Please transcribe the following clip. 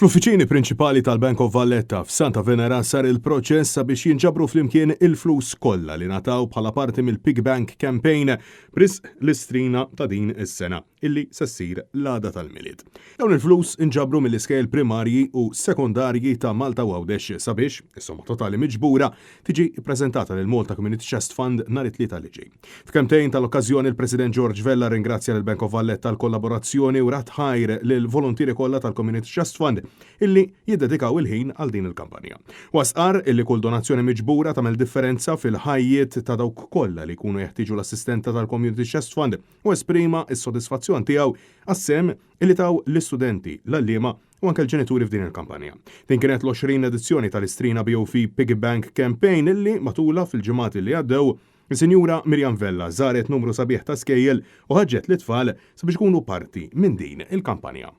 Fl-uffiċini prinċipali tal-Bank of Valletta f'Santa Venera sar il-proċess sabiex jinġabru flimkien il-flus kollha li nataw bħala parti mill-Piggy Bank Campaign bris l-istrina ta' din is-sena illi se ssir l-għada tal-milied. Dawn il-flus inġabru mill-iskejl primarji u sekundarji ta' Malta Għawdex sabiex, is-somma totali miġbura, tiġi ppreżentata lil Malta Community Trust Fund nhar it-tlieta li ġej. F'kemmtejn tal-okkażjoni il-President George Vella ringrazzja lill-Bank of Valletta tal-kollaborazzjoni u rat ħajr lill-volontieri kollha tal-Community Trust Fund illi jiddedikaw il-ħin għal din il-kampanja. Wasqar illi kull donazzjoni miġbura tagħmel differenza fil-ħajjiet ta' dawk kollha li jkunu jeħtieġu l-assistenta tal-Community Trust Fund u esprima s-sodisfazzjon tiegħu għas-sem illi taw l-istudenti, l-allima u anke l-ġenituri f'din il-kampanja. Din kienet l-20 edizzjoni tal-istrina BOV Piggy Bank Campaign illi matula fil-ġimgħat li għaddew il-Sinjura Mirjam Vella żaret numru sabiħ ta' skejjel u ħaġġet l-tfal sabiex ikunu parti minn din il-kampanja.